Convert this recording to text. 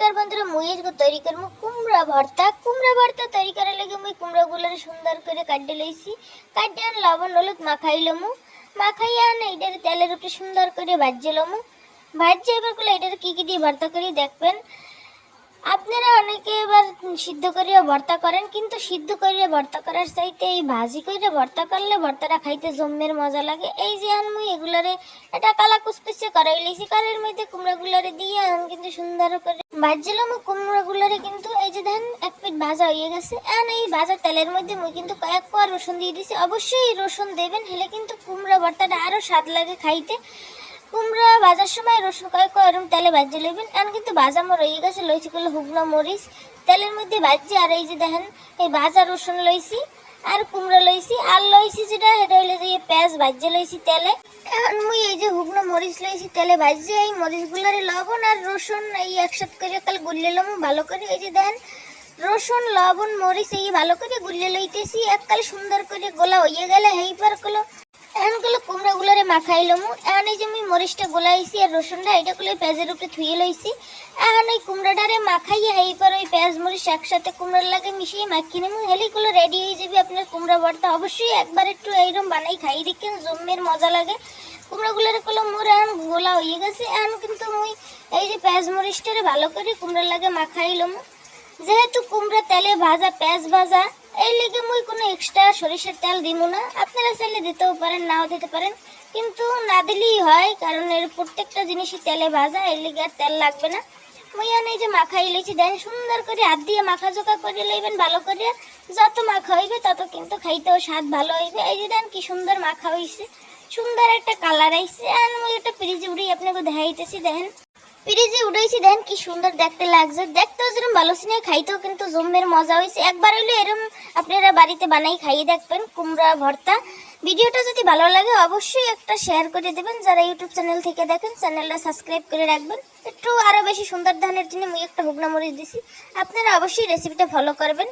नमस्कार बंधुरा मुई आजके तैयारी करबो कुमड़ा भर्ता तैयारी करार लगे मुई कुमड़ागुलो सुंदर करे काटे लईছি काटे आन लवण हलुद माखाइलमु माखाई आन एटार तेलेर उपरे सुंदर करे भाजे लमु भाजे एबार गुलो एटार की दिये भर्ता करी देखबेन আপনারা অনেকে এবার সিদ্ধ করে ভর্তা করেন কিন্তু সিদ্ধ করে ভর্তা করার চাইতে এই ভাজি করে ভর্তা করলে ভর্তাটা খাইতে জম্মের মজা লাগে। এই যে আন মুই এগুলারে এটা কালা কুচকুচে করাই লইছি করার মধ্যে কুমড়াগুলারে দিয়ে আন কিন্তু সুন্দর করে ভাজছিলাম কুমড়াগুলারে কিন্তু এই যে দেখেন এক পিঠ ভাজা হয়ে গেছে। আন এই ভাজা তেলের মধ্যে মুই কিন্তু কয়েক কোয়া রসুন দিয়ে দিছি, অবশ্যই রসুন দেবেন হলে কিন্তু কুমড়া ভর্তাটা আরো স্বাদ লাগে খাইতে। কুমড়া ভাজার সময় রসুন কয়েক এরকম তেলে ভাজে লইবেন। এখন কিন্তু ভাজা মোর হয়ে গেছে, লইছি করলে শুকনো মরিচ তেলের মধ্যে ভাজছি। আর এই যে দেখেন এই ভাজা রসুন লইছি আর কুমড়া লইছি আর লইছি যেটা এটা হইলে যে পেঁয়াজ ভাজে লইছি তেলে। এখন মুই এই যে শুকনো মরিচ লইছি তেলে ভাজছি, এই মরিচগুলোরে লবণ আর রসুন এই একসাথে করে কাল গুলিয়ে লম ভালো করে। এই যে দেখেন রসুন লবণ মরিচ এই ভালো করে গুলিয়ে লইতেছি এককাল সুন্দর করে গোলা হয়ে গেলে এইবার গুলো এখন গুলো কুমড়াগুলোরে মাখাইলমু। এখন এই যে আমি মরিচটা গোলাইছি আর রসুনটা এটা গুলো পেঁয়াজের উপরে ধুয়ে লইছি। এখন ওই কুমড়াটারে মাখাইয়ে এইবার ওই পেঁয়াজ মরিচ একসাথে কুমড়ার লাগে মিশিয়ে মাখিয়ে নেবো, হেলিগুলো রেডি হয়ে যাবে আপনার কুমড়া ভর্তা। অবশ্যই একবার একটু এইরকম বানাই খাই দেখেন জম্মের মজা লাগে। কুমড়াগুলোর গুলো মোর এখন গোলা হয়ে গেছে। এখন কিন্তু মুই এই যে পেঁয়াজ মরিচটারে ভালো করে কুমড়ার লাগে মাখাইলমু। যেহেতু কুমড়া তেলে ভাজা পেঁয়াজ ভাজা এই লিগে মুই কোনো এক্সট্রা সরিষার তেল দিব না, আপনারা চাইলে দিতেও পারেন নাও দিতে পারেন কিন্তু না দিলেই হয়, কারণ এর প্রত্যেকটা জিনিসই তেলে ভাজা এই লিগে আর তেল লাগবে না। মুই এই যে মাখাই লইছি দেন সুন্দর করে হাত দিয়ে মাখা জোকা করে লইবেন ভালো করে, যত মাখা হইবে তত কিন্তু খাইতেও স্বাদ ভালো হইবে। এই যে দেন কি সুন্দর মাখা হইছে, সুন্দর একটা কালার আইছে। আর মুই একটা ফ্রিজে উড়ি আপনাকে দেখাইতেছি দেখেন ফ্রিজে উড়াইছি দেখেন কি সুন্দর দেখতে লাগছে, দেখতেও যেরকম ভালো সিনে খাইতেও কিন্তু জম্মের মজা হয়েছে। একবার হইলে এরকম আপনারা বাড়িতে বানাই খাইয়ে দেখবেন কুমড়া ভর্তা। ভিডিওটা যদি ভালো লাগে অবশ্যই একটা শেয়ার করে দেবেন, যারা ইউটিউব চ্যানেল থেকে দেখেন চ্যানেলটা সাবস্ক্রাইব করে রাখবেন। একটু আরো বেশি সুন্দর ধানের জন্য মুই একটা হুগনা মরিচ দিছি, আপনারা অবশ্যই রেসিপিটা ফলো করবেন।